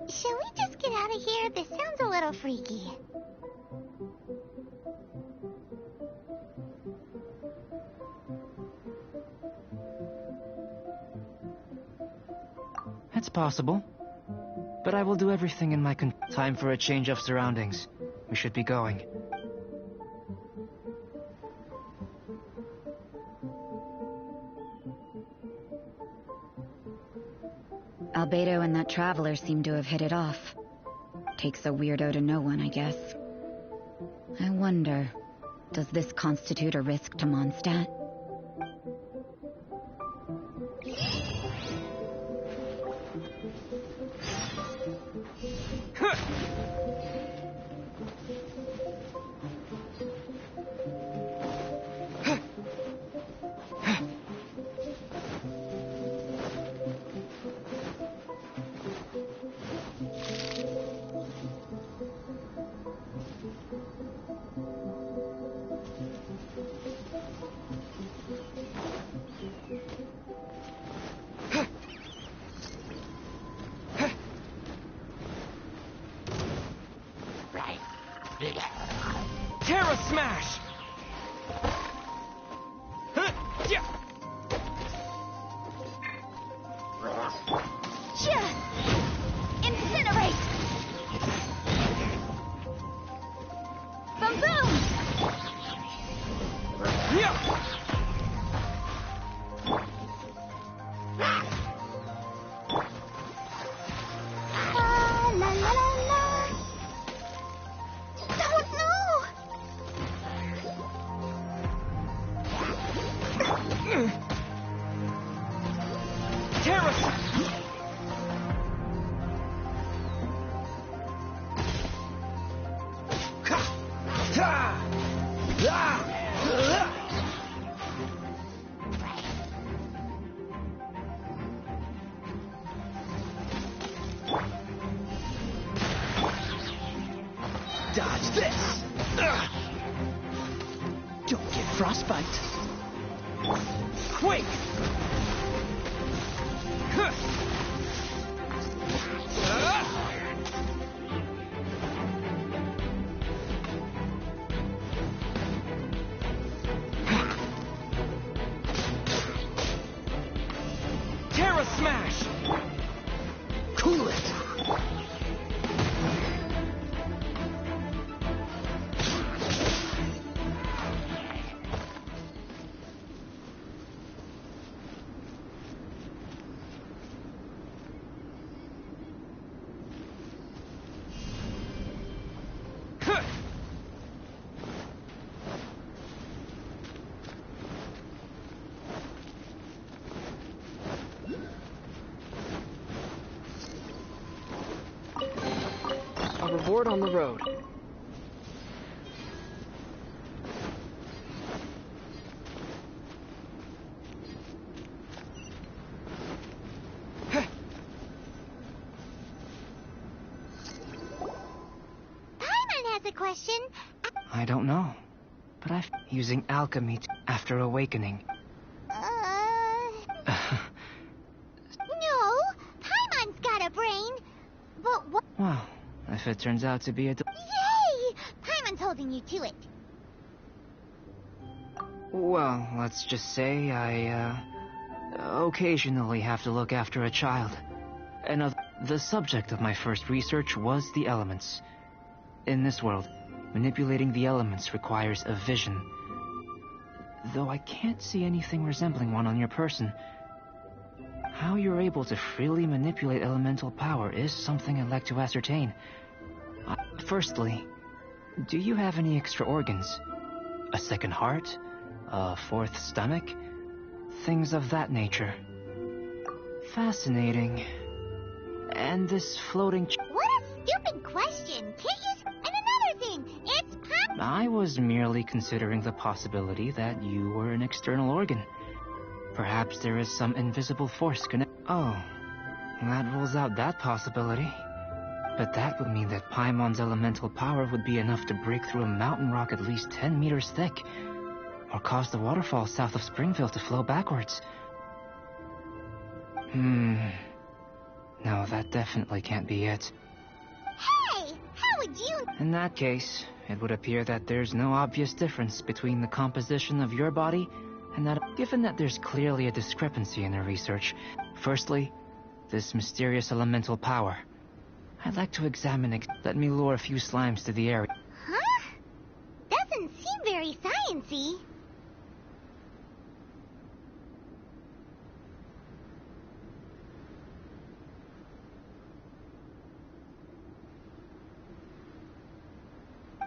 Shall we just get out of here? This sounds a little freaky. It's possible. But I will do everything in my time for a change of surroundings. We should be going. Albedo and that traveler seem to have hit it off. Takes a weirdo to know one, I guess. I wonder, does this constitute a risk to Mondstadt? Terra Smash! Incinerate! Boom boom! La la la la! Oh no! Terra! Dodge this! Don't get frostbite. Quake! Terra Smash! Cool it! A reward on the road. Paimon has a question. I don't know. But I've using alchemy after awakening. No, Paimon's got a brain. But what? Well, if it turns out to be a... Yay! Paimon's holding you to it. Well, let's just say I, occasionally have to look after a child. And the subject of my first research was the elements. In this world, manipulating the elements requires a vision. Though I can't see anything resembling one on your person. How you're able to freely manipulate elemental power is something I'd like to ascertain. Firstly, do you have any extra organs? A second heart? A fourth stomach? Things of that nature. Fascinating. And this floating... What a stupid question. Can't you... And another thing, I was merely considering the possibility that you were an external organ. Perhaps there is some invisible force connect. Oh, that rules out that possibility. But that would mean that Paimon's elemental power would be enough to break through a mountain rock at least 10 meters thick, or cause the waterfall south of Springville to flow backwards. No, that definitely can't be it. Hey, how would you... In that case, it would appear that there's no obvious difference between the composition of your body and that. Given that there's clearly a discrepancy in the research, firstly, this mysterious elemental power, I'd like to examine it. Let me lure a few slimes to the area. Huh? Doesn't seem very sciencey.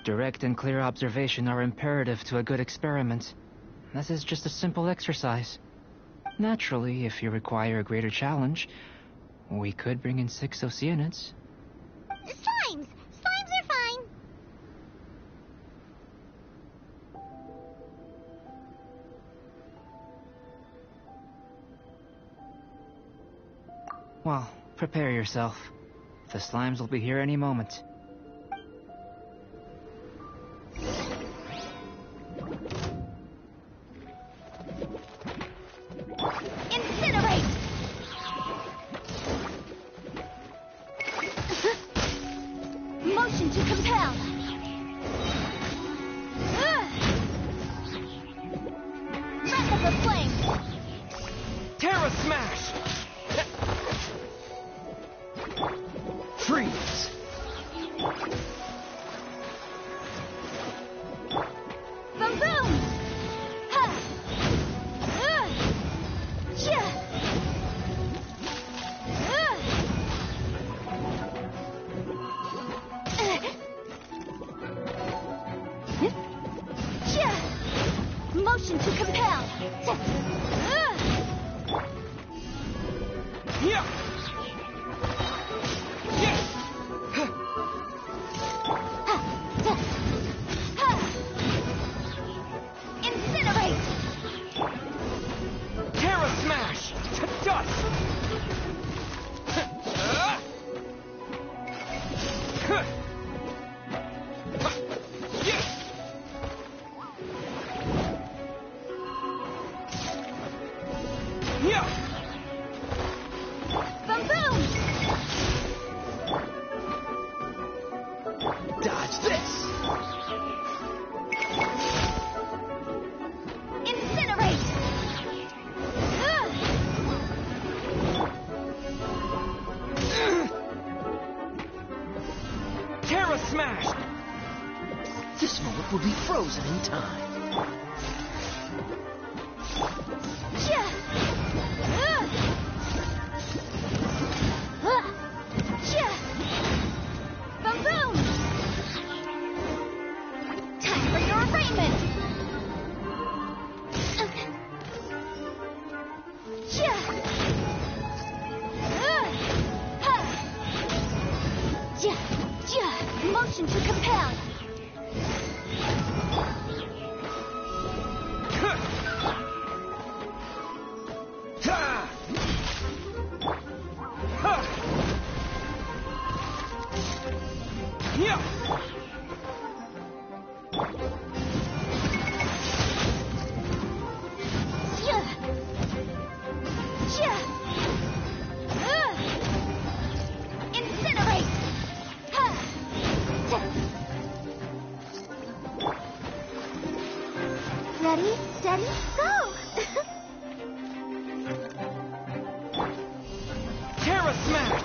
Direct and clear observation are imperative to a good experiment. This is just a simple exercise. Naturally, if you require a greater challenge, we could bring in 6 Oceanids. Slimes! Slimes are fine! Well, prepare yourself. The slimes will be here any moment. Incinerate! Motion to compel! Breath of the flame! Terra Smash! Freeze! Boom boom! Ha! Chia! Chia! Motion to compel! Yeah! Yeah! Incinerate! Terra Smash! To dust! Yeah! Boom boom! Dodge this! Incinerate! Terra Smash! This moment will be frozen in time. Chia! Chia! Boom boom! Time for your arraignment! Chia! Chia! Chia! Motion to compel! Yeah! Chia! Chia! Incinerate! Ha! Ready, steady, go! Terra Smash!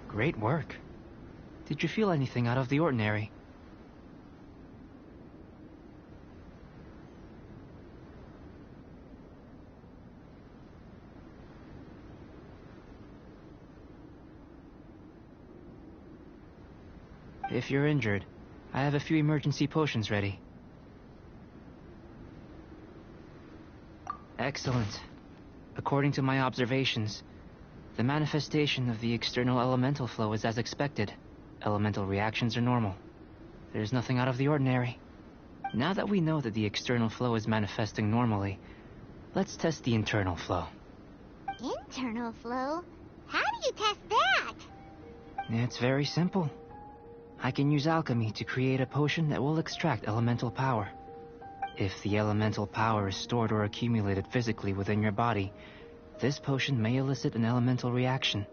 Great work. Did you feel anything out of the ordinary? If you're injured, I have a few emergency potions ready. Excellent. According to my observations, the manifestation of the external elemental flow is as expected. Elemental reactions are normal. There's nothing out of the ordinary. Now that we know that the external flow is manifesting normally, let's test the internal flow. Internal flow? How do you test that? It's very simple. I can use alchemy to create a potion that will extract elemental power. If the elemental power is stored or accumulated physically within your body, this potion may elicit an elemental reaction.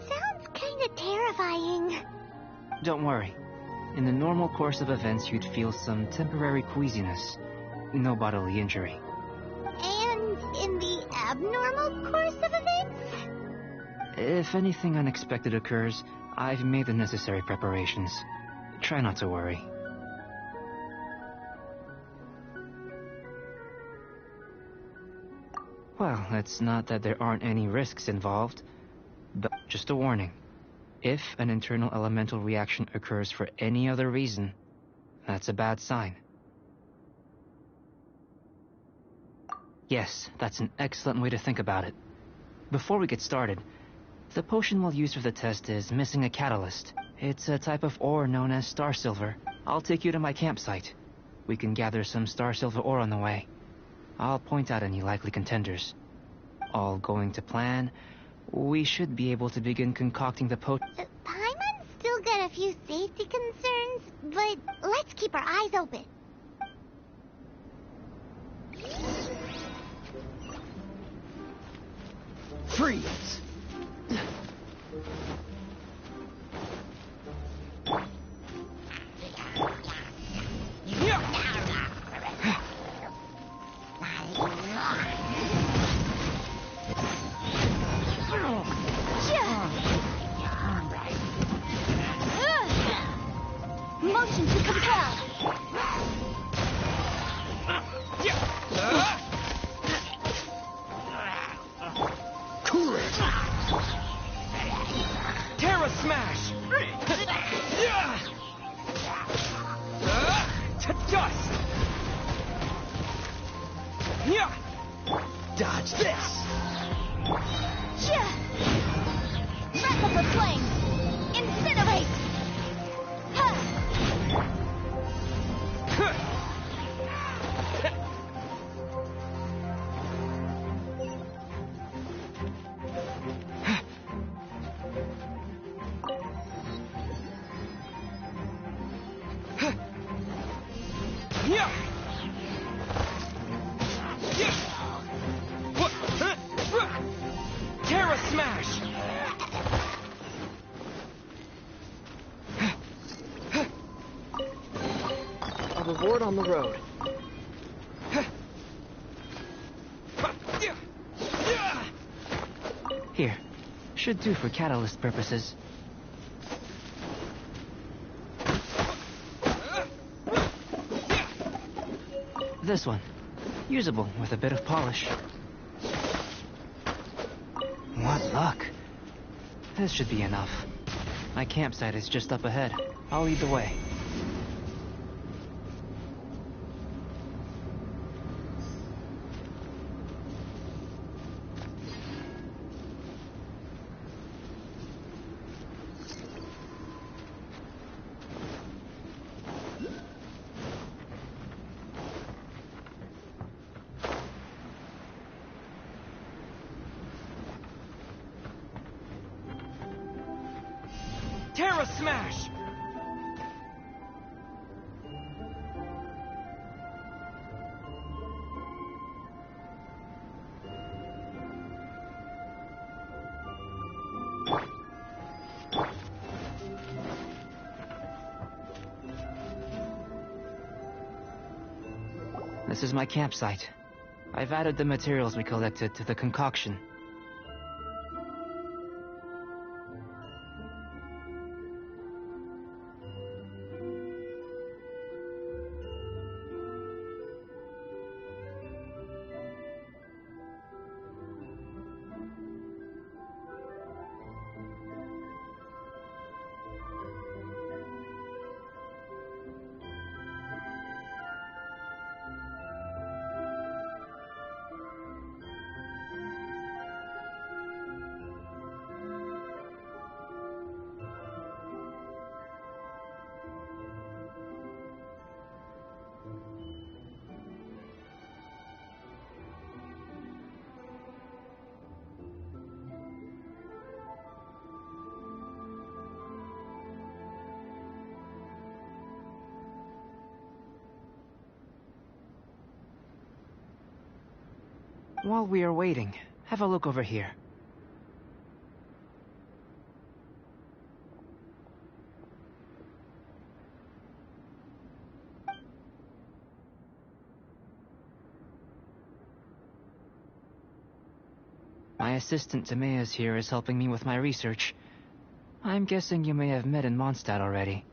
Sounds kinda terrifying. Don't worry. In the normal course of events, you'd feel some temporary queasiness. No bodily injury. And in the abnormal course of events? If anything unexpected occurs, I've made the necessary preparations. Try not to worry. Well, it's not that there aren't any risks involved, but just a warning. If an internal elemental reaction occurs for any other reason, that's a bad sign. Yes, that's an excellent way to think about it. Before we get started, the potion we'll use for the test is missing a catalyst. It's a type of ore known as star silver. I'll take you to my campsite. We can gather some star silver ore on the way. I'll point out any likely contenders. All going to plan, we should be able to begin concocting the potion. Paimon's still got a few safety concerns, but let's keep our eyes open. Freeze! Motion to compel. Cool it! Terra Smash! To dust! Dodge this! Wrap up the flame. Incinerate. Terra Smash! A reward on the road. Here. Should do for catalyst purposes. This one. Usable with a bit of polish. What luck. This should be enough. My campsite is just up ahead. I'll lead the way. Terra Smash! This is my campsite. I've added the materials we collected to the concoction. While we are waiting, have a look over here. My assistant Timaeus here is helping me with my research. I'm guessing you may have met in Mondstadt already.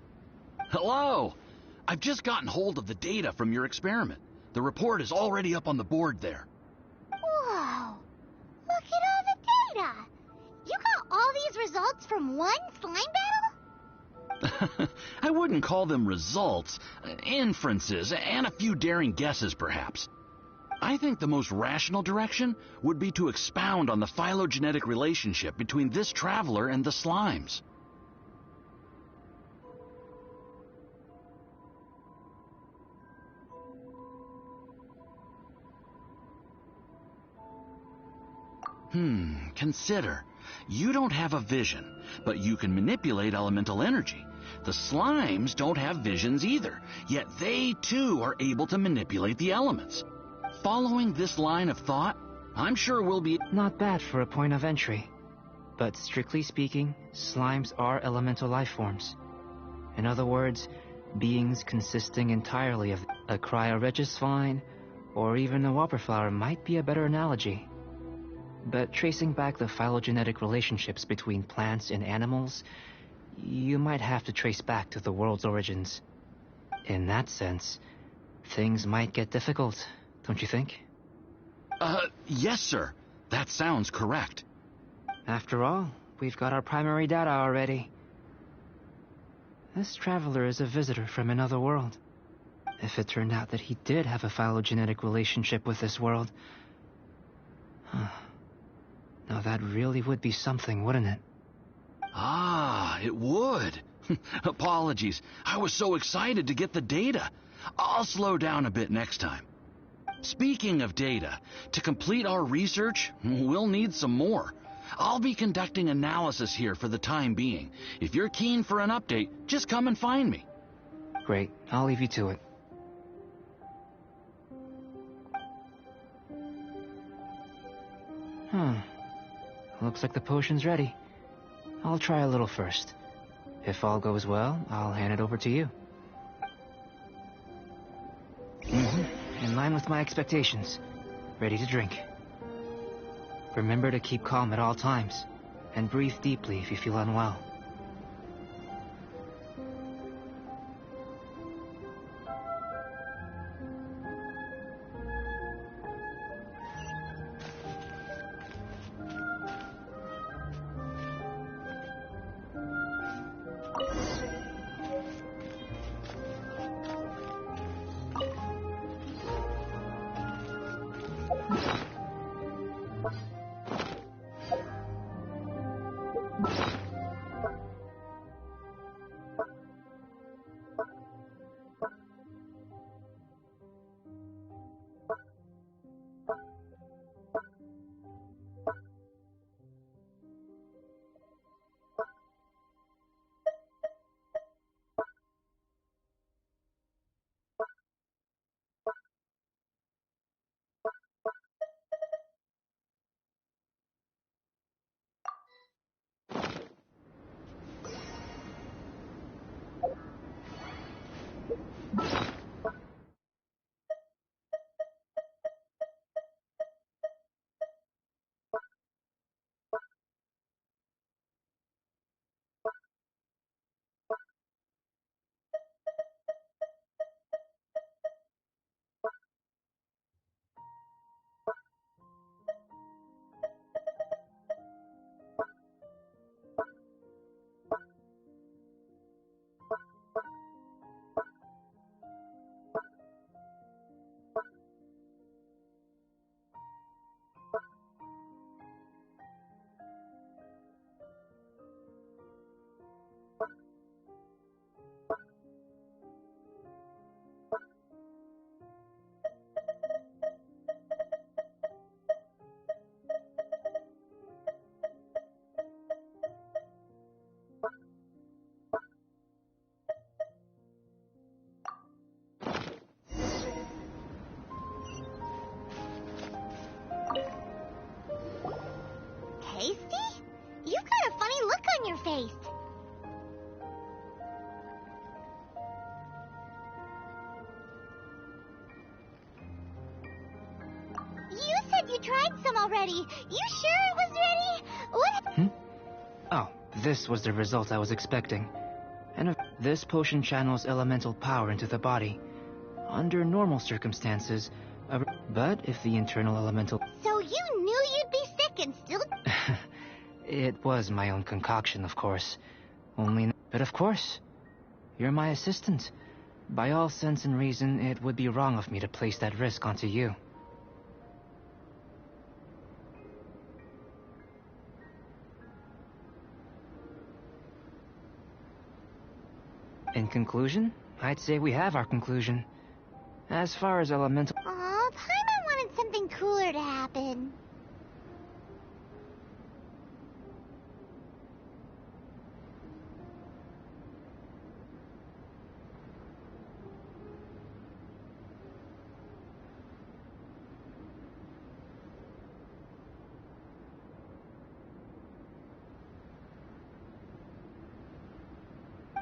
Hello! I've just gotten hold of the data from your experiment. The report is already up on the board there. Whoa! Look at all the data! You got all these results from one slime battle? I wouldn't call them results, inferences, and a few daring guesses perhaps. I think the most rational direction would be to expound on the phylogenetic relationship between this traveler and the slimes. Consider. You don't have a vision, but you can manipulate elemental energy. The slimes don't have visions either, yet they too are able to manipulate the elements. Following this line of thought, I'm sure we'll be... Not bad for a point of entry. But strictly speaking, slimes are elemental life forms. In other words, beings consisting entirely of a cryoregis vine, or even a whopperflower might be a better analogy. But tracing back the phylogenetic relationships between plants and animals, you might have to trace back to the world's origins. In that sense, things might get difficult, don't you think? Yes, sir. That sounds correct. After all, we've got our primary data already. This traveler is a visitor from another world. If it turned out that he did have a phylogenetic relationship with this world... Now that really would be something, wouldn't it? Ah, it would. Apologies. I was so excited to get the data. I'll slow down a bit next time. Speaking of data, to complete our research, we'll need some more. I'll be conducting analysis here for the time being. If you're keen for an update, just come and find me. Great. I'll leave you to it. Looks like the potion's ready. I'll try a little first. If all goes well, I'll hand it over to you. In line with my expectations. Ready to drink. Remember to keep calm at all times, and breathe deeply if you feel unwell. your face. You said you tried some already. You sure it was ready? What? Oh, this was the result I was expecting. And this potion channels elemental power into the body. Under normal circumstances, but if the internal elemental... So you knew you'd be sick and still... It was my own concoction, of course. But of course, you're my assistant. By all sense and reason, it would be wrong of me to place that risk onto you. In conclusion, I'd say we have our conclusion. As far as elemental... Aw, Paimon wanted something cooler to happen.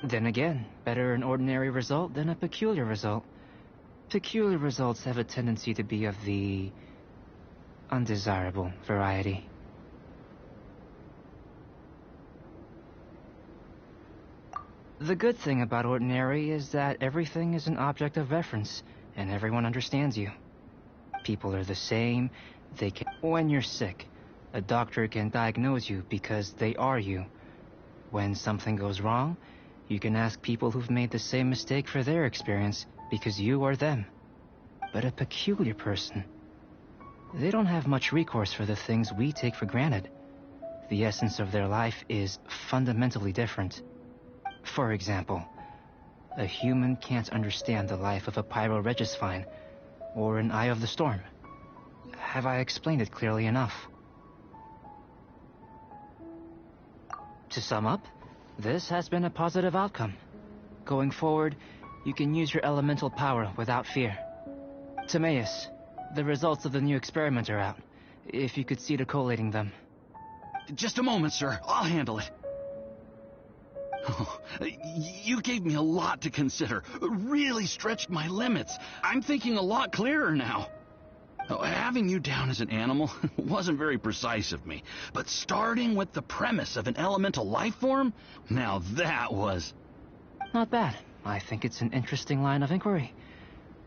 Then again, better an ordinary result than a peculiar result. Peculiar results have a tendency to be of the undesirable variety. The good thing about ordinary is that everything is an object of reference, and everyone understands you. People are the same, When you're sick, a doctor can diagnose you because they are you. When something goes wrong, you can ask people who've made the same mistake for their experience, because you are them. But a peculiar person, they don't have much recourse for the things we take for granted. The essence of their life is fundamentally different. For example, a human can't understand the life of a pyroregisvine, or an Eye of the Storm. Have I explained it clearly enough? To sum up, this has been a positive outcome. Going forward, you can use your elemental power without fear. Timaeus, the results of the new experiment are out. If you could see to collating them. Just a moment, sir. I'll handle it. Oh, you gave me a lot to consider. Really stretched my limits. I'm thinking a lot clearer now. Having you down as an animal wasn't very precise of me, but starting with the premise of an elemental life form, now that was... Not bad. I think it's an interesting line of inquiry.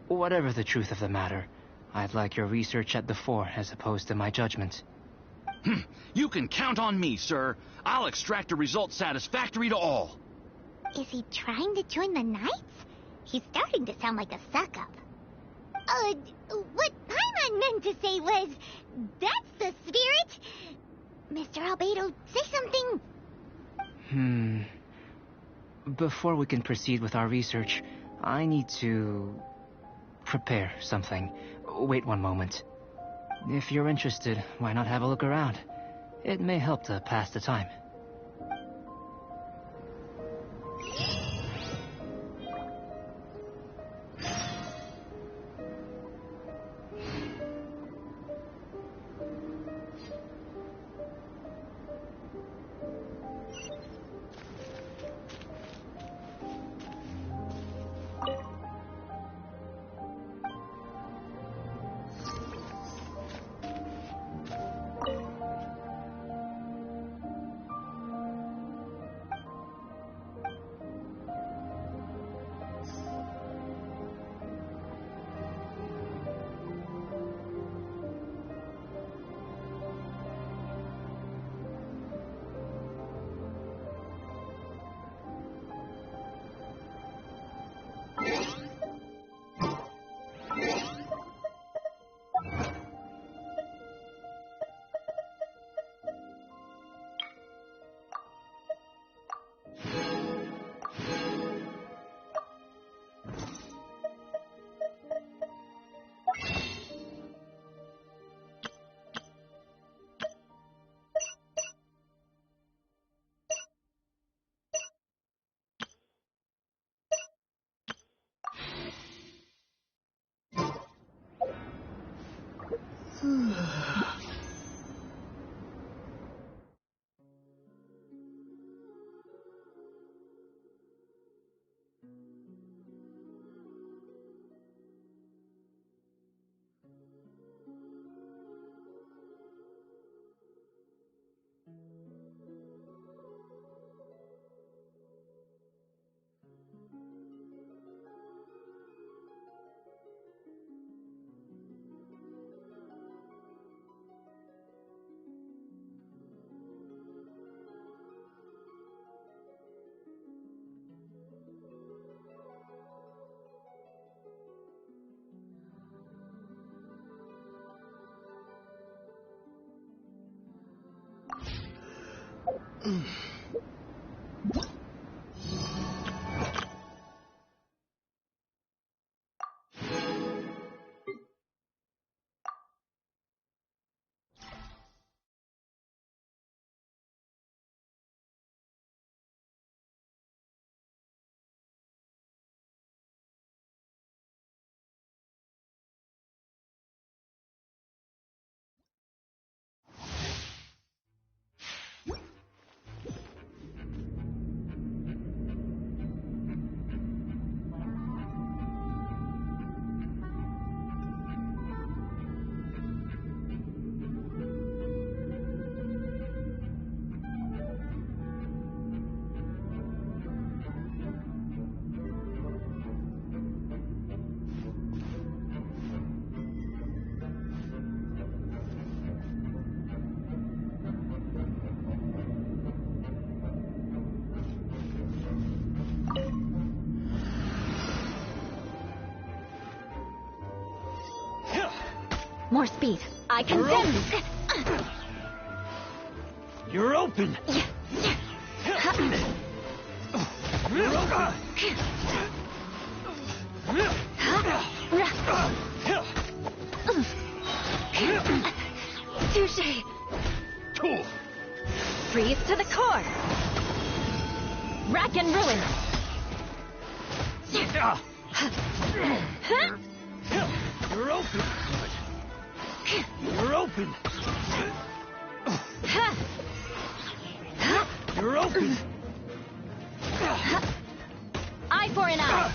Whatever the truth of the matter, I'd like your research at the fore as opposed to my judgment. You can count on me, sir. I'll extract a result satisfactory to all. Is he trying to join the Knights? He's starting to sound like a suck-up. What Paimon meant to say was, that's the spirit. Mr. Albedo, say something. Before we can proceed with our research, I need to prepare something. Wait one moment. If you're interested, why not have a look around? It may help to pass the time. More speed. I condemn you. You're open. You're open. Touche. Cool. Freeze to the core. Rack and ruin. You're open. You're open. You're open. Eye for an eye.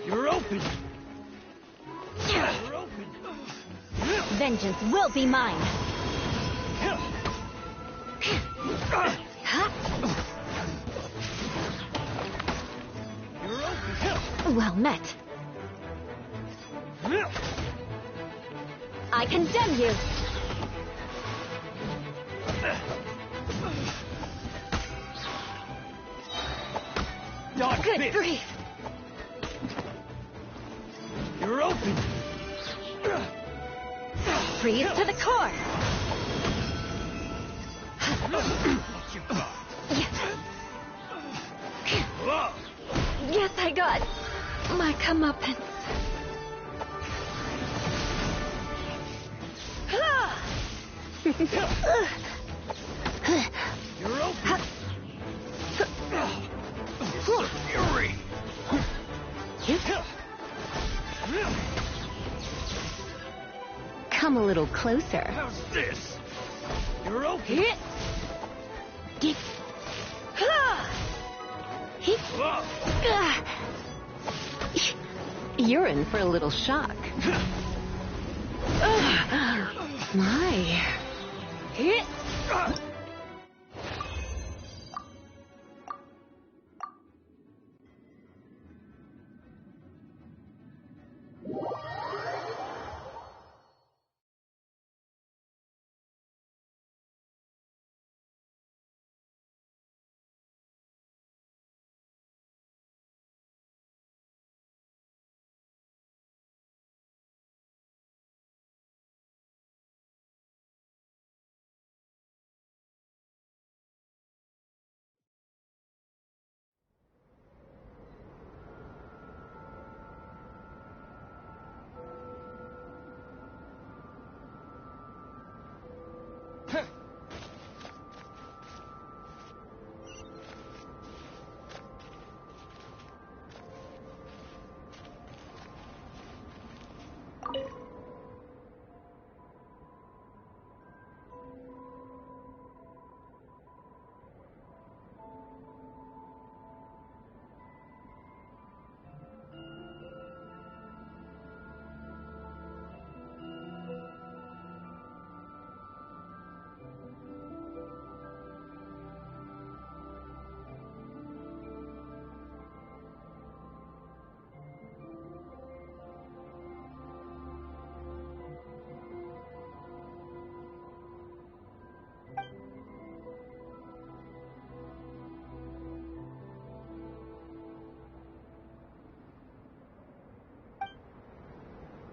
You're open. You're open. Vengeance will be mine. You're open. Well met. I condemn you. Dodge Good this. grief. You're open. Freeze to the core. Yes, I got my comeuppance. You're open. Fury. Come a little closer. How's this? You're open. You're in for a little shock. My.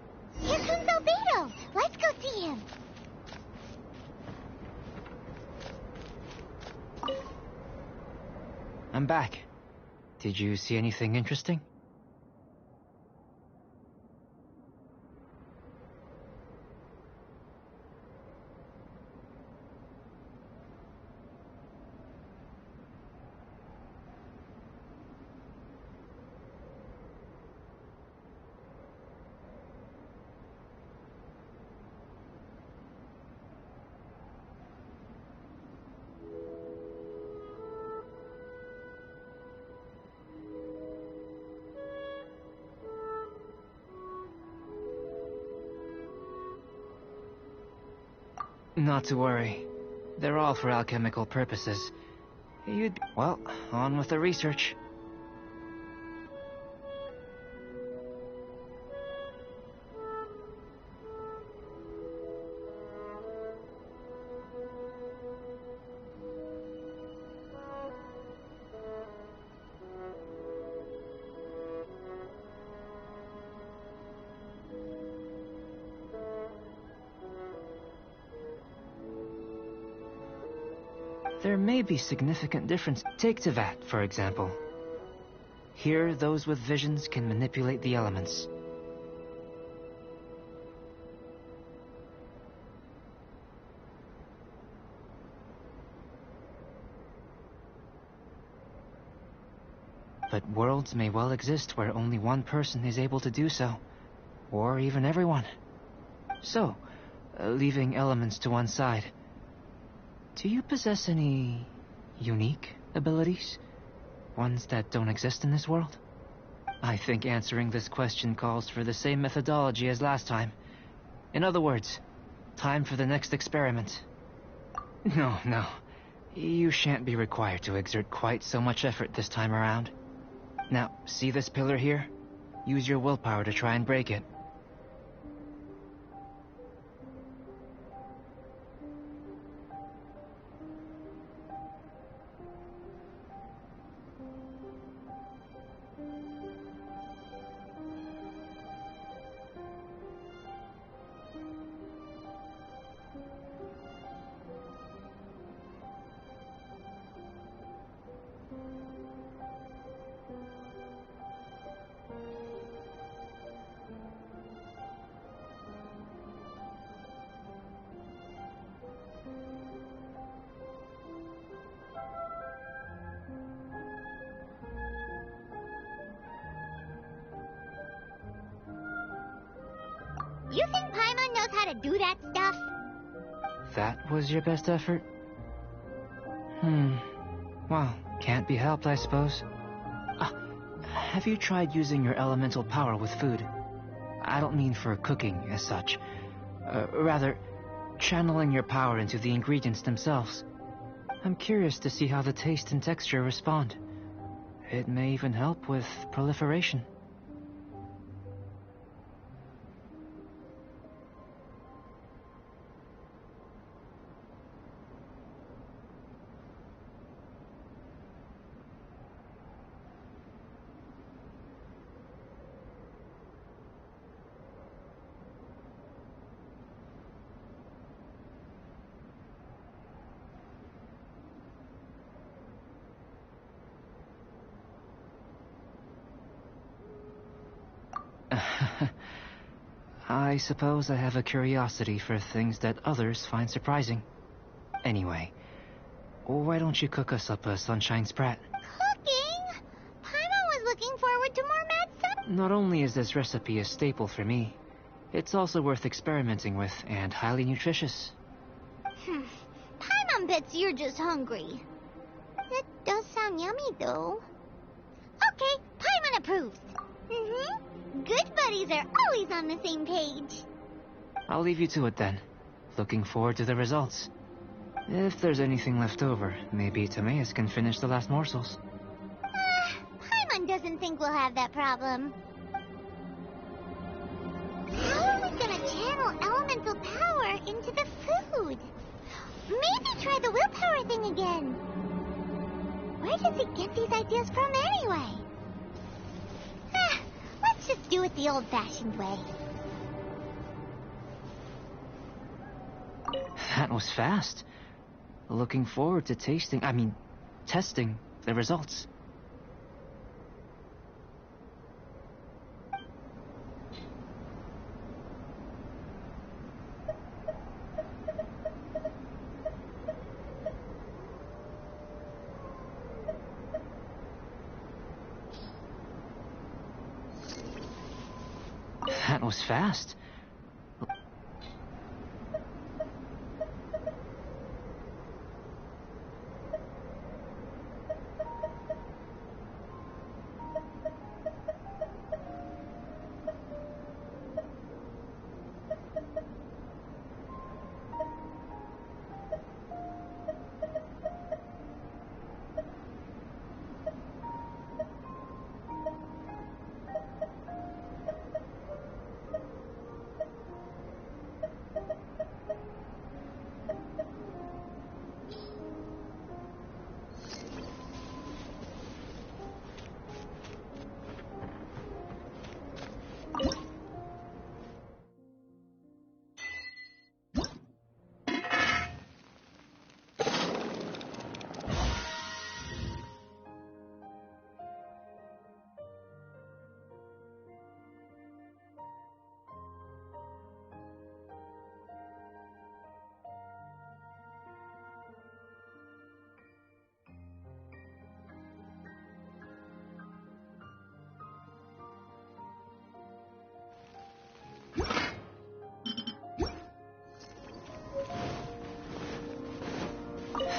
Here comes albedo. Let's go see him. I'm back. Did you see anything interesting? Not to worry. They're all for alchemical purposes. Well, on with the research. There may be significant difference. Take Tevat, for example. Here, those with visions can manipulate the elements. But worlds may well exist where only one person is able to do so. Or even everyone. So, leaving elements to one side, do you possess any unique abilities? Ones that don't exist in this world? I think answering this question calls for the same methodology as last time. In other words, time for the next experiment. No. You shan't be required to exert quite so much effort this time around. Now, see this pillar here? Use your willpower to try and break it. You think Paimon knows how to do that stuff? That was your best effort? Well, can't be helped, I suppose. Have you tried using your elemental power with food? I don't mean for cooking as such. Rather, channeling your power into the ingredients themselves. I'm curious to see how the taste and texture respond. It may even help with proliferation. I suppose I have a curiosity for things that others find surprising. Anyway, why don't you cook us up a sunshine sprat? Cooking? Paimon was looking forward to more mad stuff. Not only is this recipe a staple for me, it's also worth experimenting with and highly nutritious. Paimon bets you're just hungry. It does sound yummy, though. Okay, Paimon approves. Good buddies are always on the same page. I'll leave you to it then. Looking forward to the results. If there's anything left over, maybe Timaeus can finish the last morsels. Paimon doesn't think we'll have that problem. How are we gonna channel elemental power into the food? Maybe try the willpower thing again. Where does he get these ideas from anyway? Let's just do it the old-fashioned way. That was fast. Looking forward to testing the results. That was fast.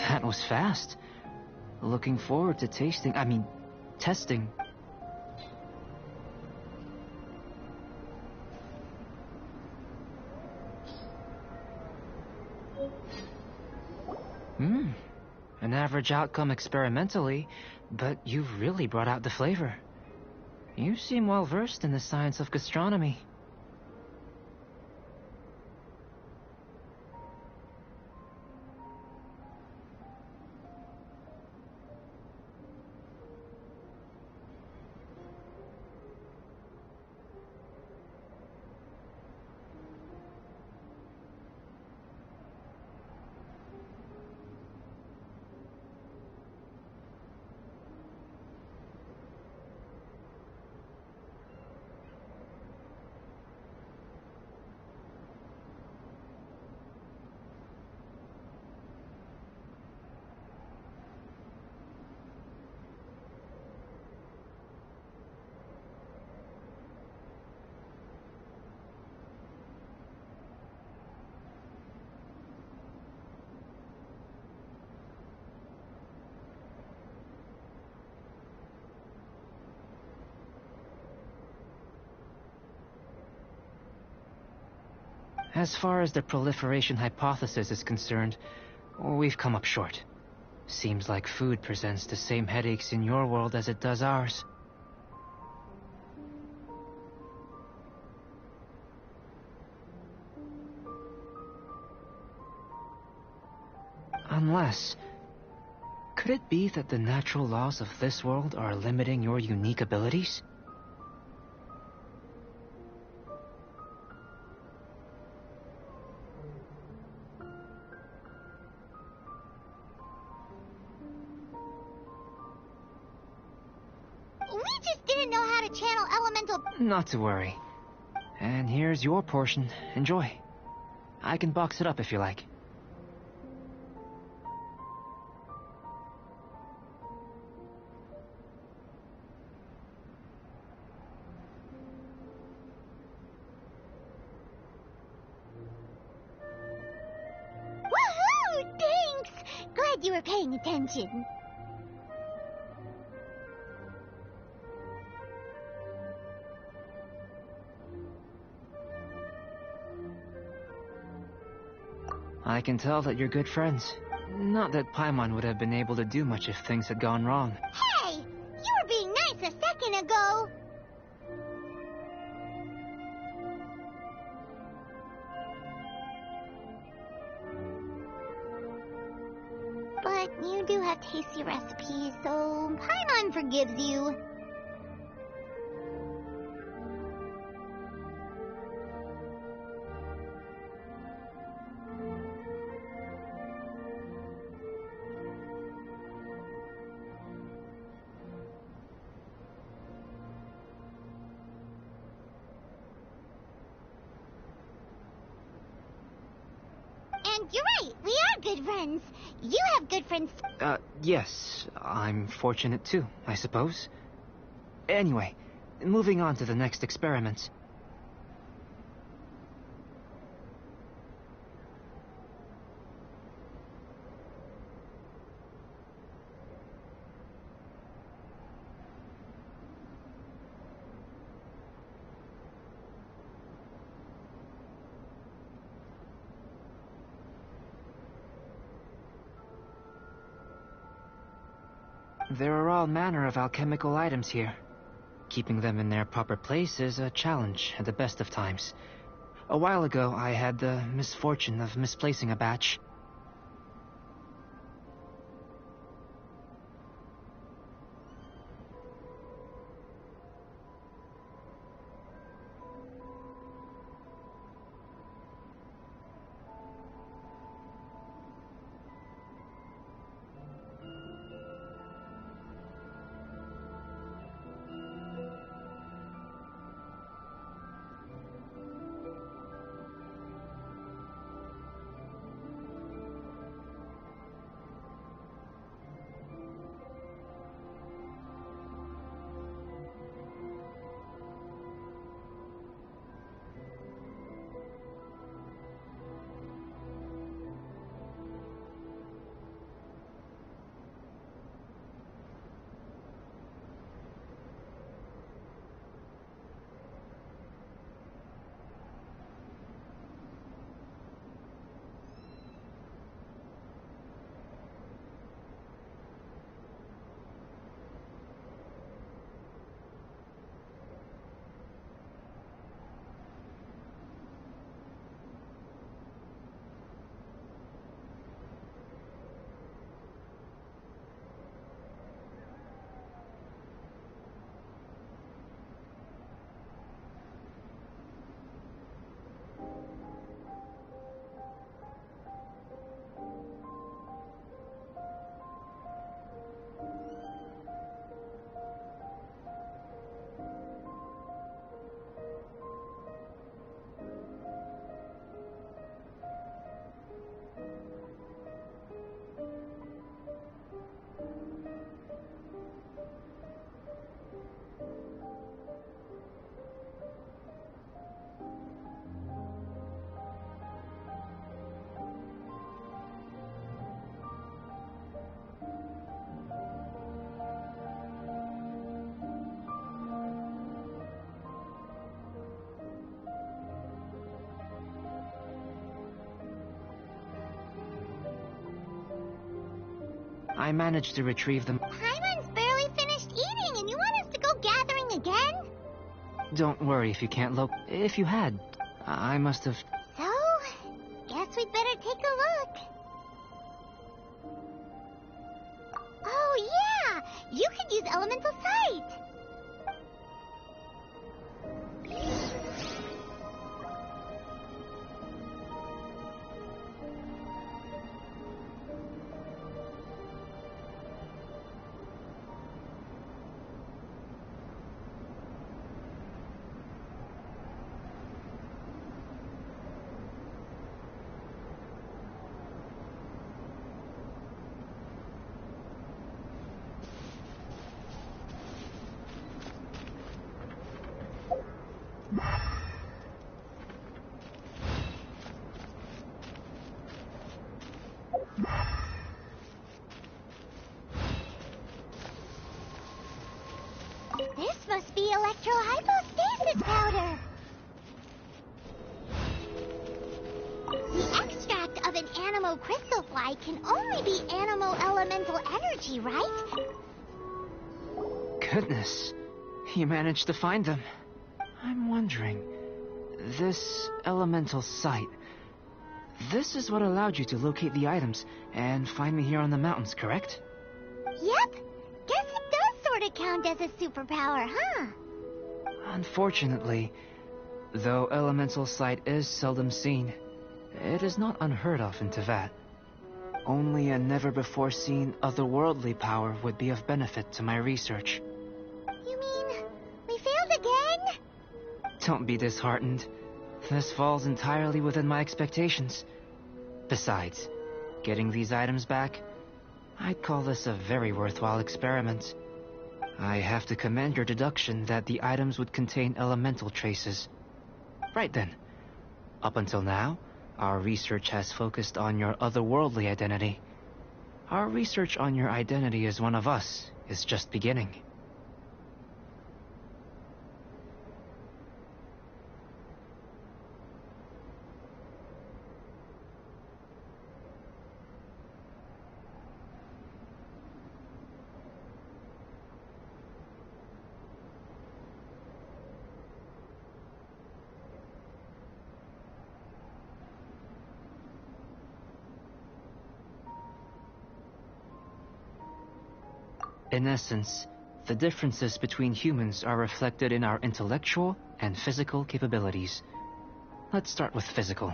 That was fast. Looking forward to testing. An average outcome experimentally, but you've really brought out the flavor. You seem well versed in the science of gastronomy. As far as the proliferation hypothesis is concerned, we've come up short. Seems like food presents the same headaches in your world as it does ours. Unless... could it be that the natural laws of this world are limiting your unique abilities? Not to worry. And here's your portion. Enjoy. I can box it up if you like. Woohoo! Thanks! Glad you were paying attention. I can tell that you're good friends. Not that Paimon would have been able to do much if things had gone wrong. Hey! You were being nice a second ago! But you do have tasty recipes, so Paimon forgives you. And you're right, we are good friends. You have good friends. Yes. I'm fortunate too, I suppose. Anyway, moving on to the next experiment. There are all manner of alchemical items here. Keeping them in their proper place is a challenge at the best of times. A while ago, I had the misfortune of misplacing a batch. I managed to retrieve them. Paimon's barely finished eating, and you want us to go gathering again? Don't worry if you can't If you had, I must have... So, guess we'd better take a look. Oh yeah! You could use elemental sight! This must be electrohypostasis powder. The extract of an anemo crystal fly can only be anemo elemental energy, right? Goodness, you managed to find them. I'm wondering, this elemental sight, this is what allowed you to locate the items and find me here on the mountains, correct? Yep. Guess it does sort of count as a superpower, huh? Unfortunately, though elemental sight is seldom seen, it is not unheard of in Teyvat. Only a never-before-seen otherworldly power would be of benefit to my research. You mean, we failed again? Don't be disheartened. This falls entirely within my expectations. Besides, getting these items back, I'd call this a very worthwhile experiment. I have to commend your deduction that the items would contain elemental traces. Right then. Up until now, our research has focused on your otherworldly identity. Our research on your identity as one of us is just beginning. In essence, the differences between humans are reflected in our intellectual and physical capabilities. Let's start with physical.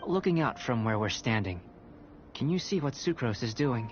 Looking out from where we're standing, can you see what Sucrose is doing?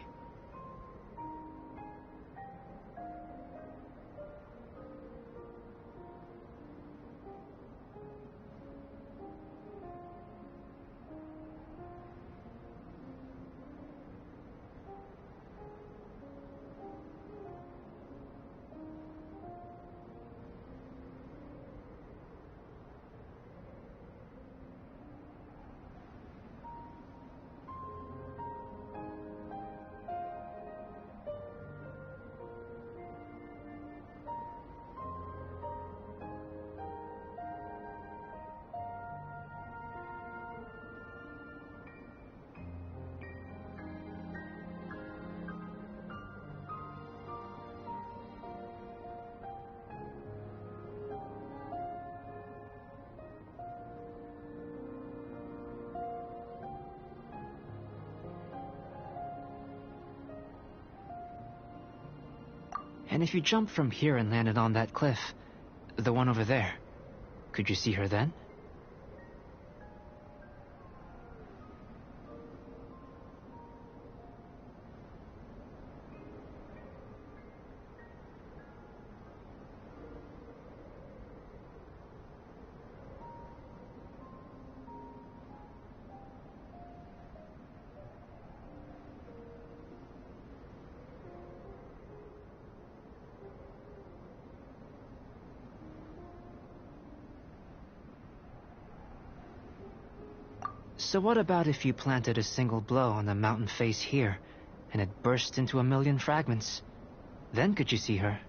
And if you jumped from here and landed on that cliff, the one over there, could you see her then? So what about if you planted a single blow on the mountain face here, and it burst into 1,000,000 fragments? Then could you see her?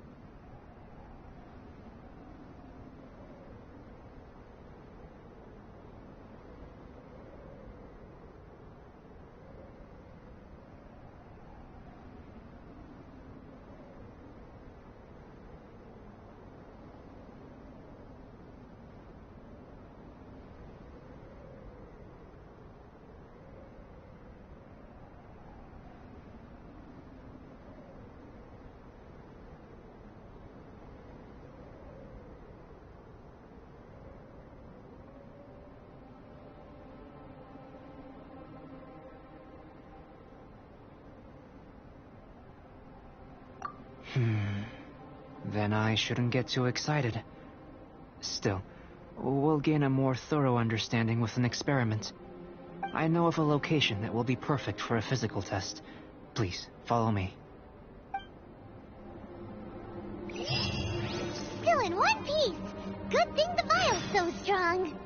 Then I shouldn't get too excited. Still, we'll gain a more thorough understanding with an experiment. I know of a location that will be perfect for a physical test. Please, follow me. Still in one piece! Good thing the vial's so strong.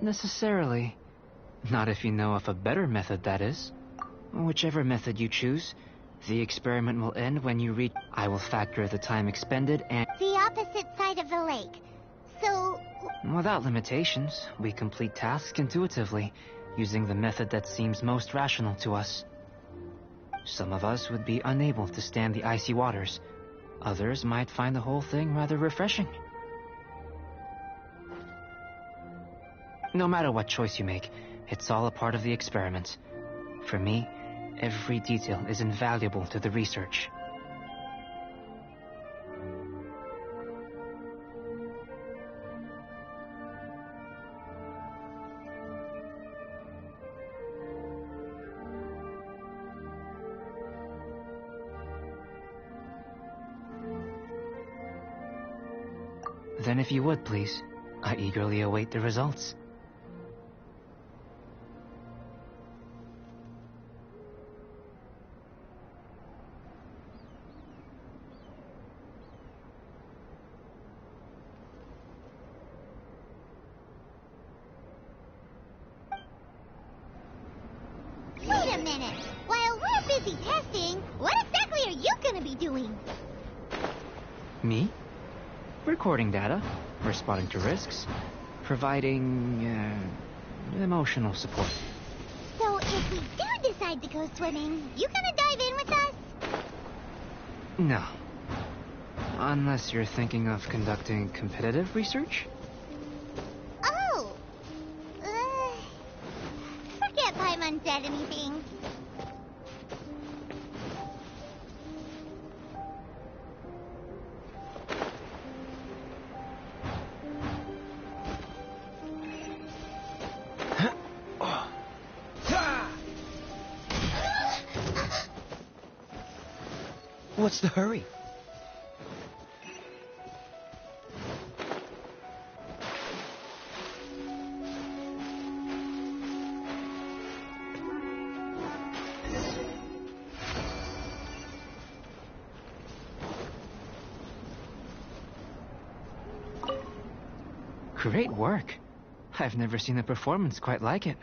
Not necessarily. Not if you know of a better method, that is. Whichever method you choose, the experiment will end when you reach... I will factor the time expended and... The opposite side of the lake. So... Without limitations, we complete tasks intuitively, using the method that seems most rational to us. Some of us would be unable to stand the icy waters. Others might find the whole thing rather refreshing. No matter what choice you make, it's all a part of the experiment. For me, every detail is invaluable to the research. Then if you would, please, I eagerly await the results. Wait a minute. While we're busy testing, what exactly are you gonna be doing? Me? Recording data, responding to risks, providing, emotional support. So if we do decide to go swimming, you gonna dive in with us? No. Unless you're thinking of conducting competitive research? Oh! Forget Paimon said anything. What's the hurry? Great work. I've never seen a performance quite like it.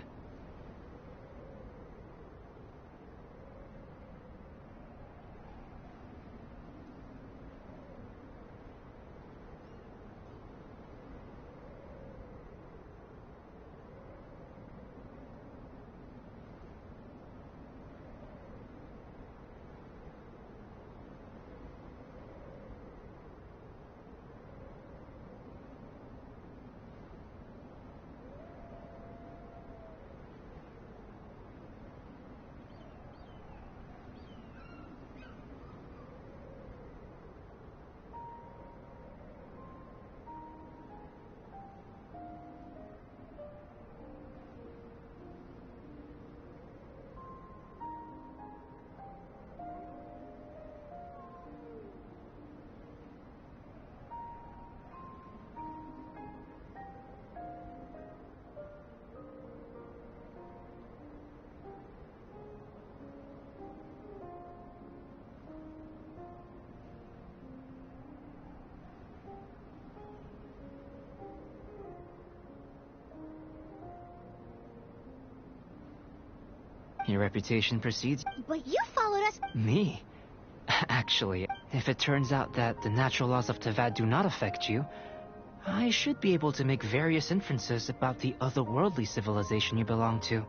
Your reputation precedes... But you followed us. Me? Actually, if it turns out that the natural laws of Tevat do not affect you, I should be able to make various inferences about the otherworldly civilization you belong to.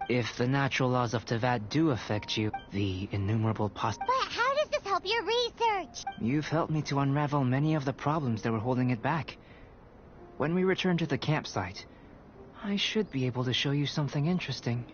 If the natural laws of Tevat do affect you, the innumerable But how does this help your research? You've helped me to unravel many of the problems that were holding it back. When we returned to the campsite, I should be able to show you something interesting.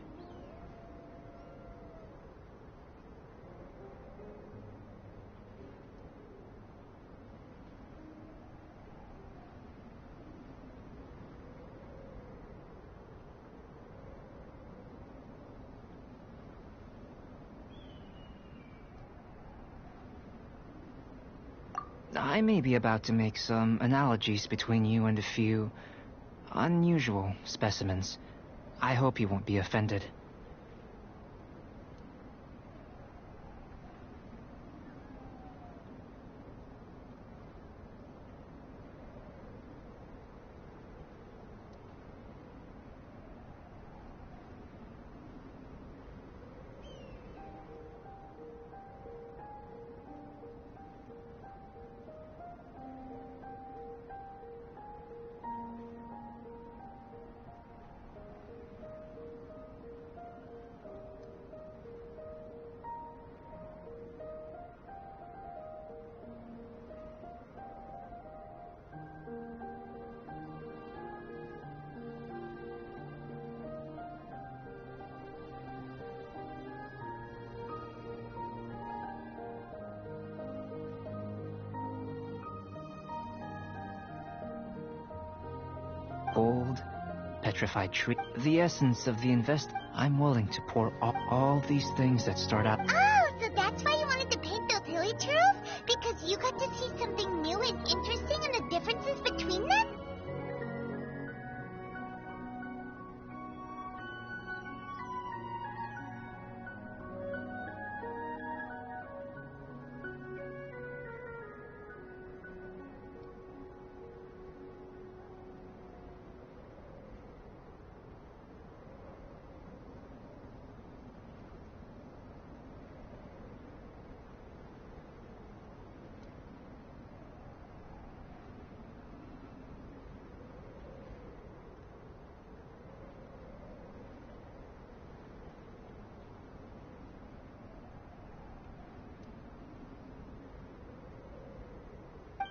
I may be about to make some analogies between you and a few unusual specimens. I hope you won't be offended. Old, petrified tree. The essence of the I'm willing to pour all these things that start out. Oh, so that's why you wanted to paint the village roof? Because you got to see something new and interesting and the differences between them?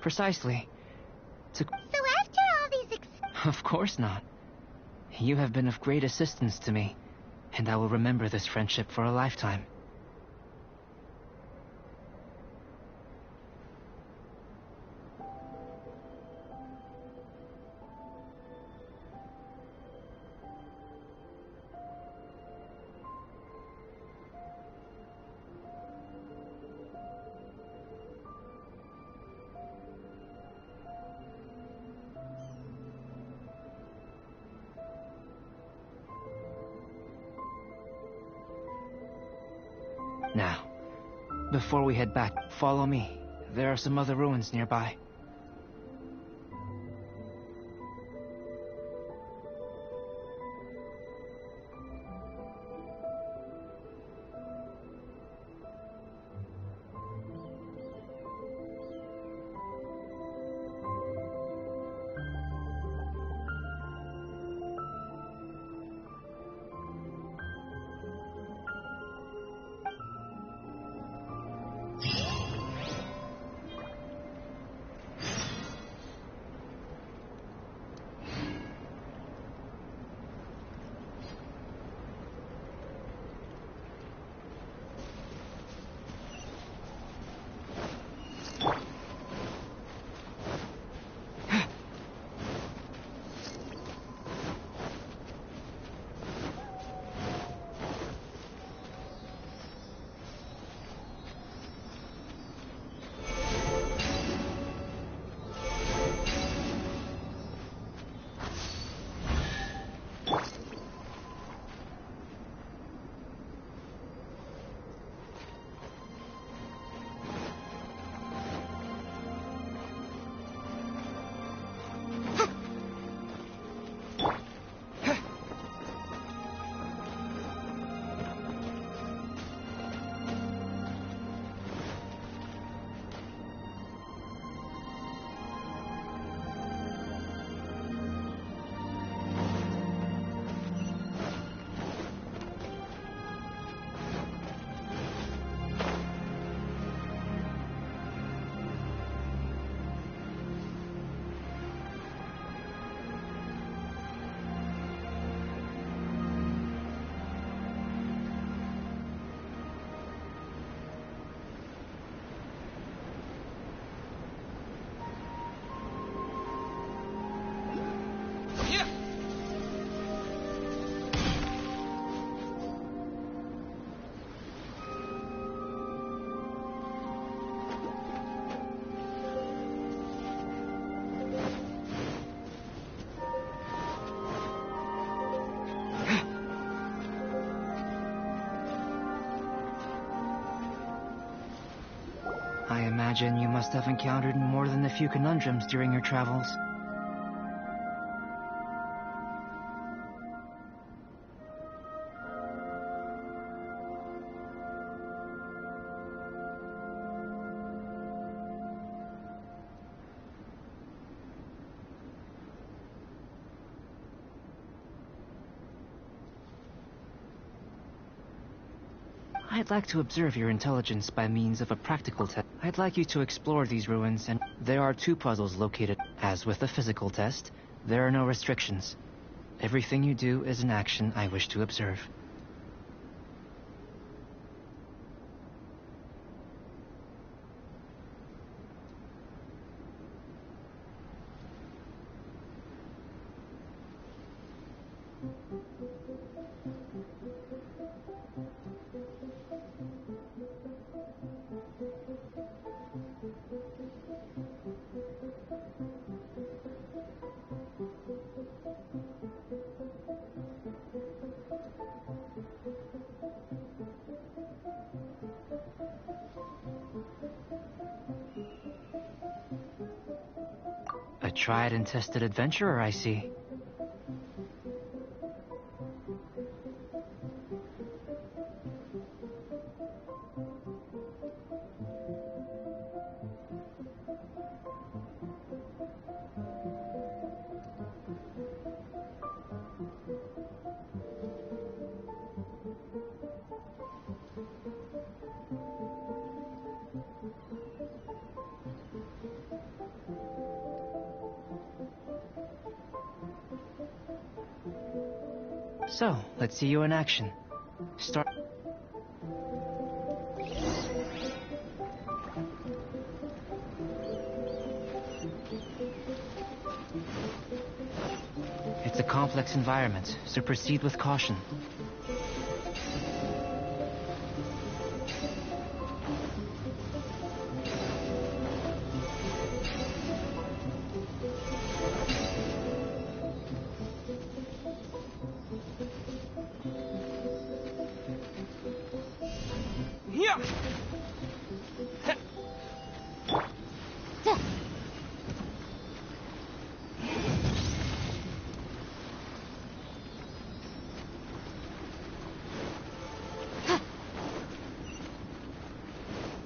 Precisely. So after all these Of course not. You have been of great assistance to me, and I will remember this friendship for a lifetime. Now, before we head back, follow me. There are some other ruins nearby. imagine you must have encountered more than a few conundrums during your travels. I'd like to observe your intelligence by means of a practical test. I'd like you to explore these ruins, and there are 2 puzzles located. As with the physical test, there are no restrictions. Everything you do is an action I wish to observe. A tried and tested adventurer, I see. So, let's see you in action. Start. It's a complex environment, so proceed with caution.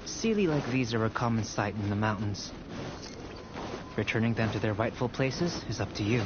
Sealy like these are a common sight in the mountains. Returning them to their rightful places is up to you.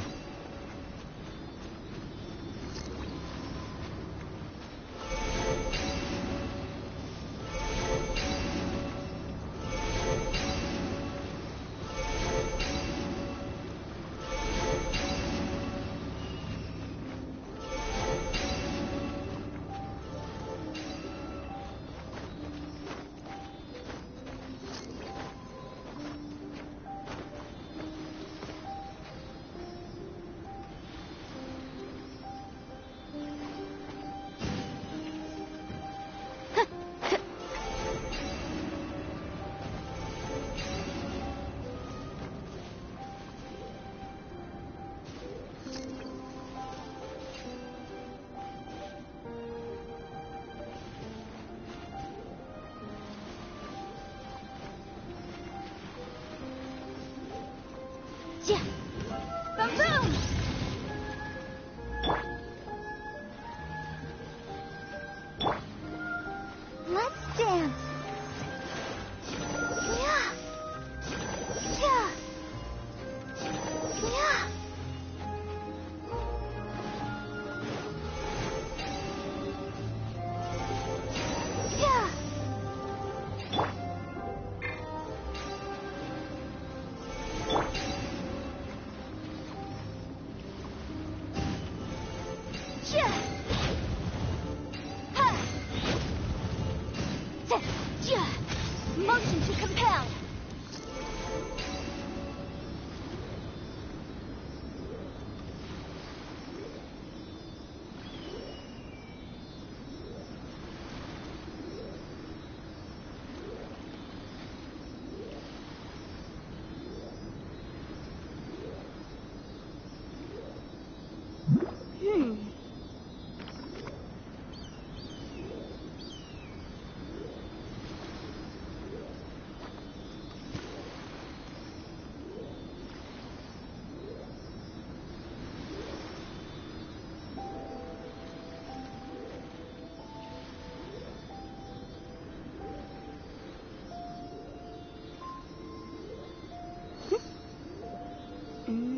Boom! Let's dance. Yeah. Yeah. Yeah. Yeah. Motion to compel. Mm.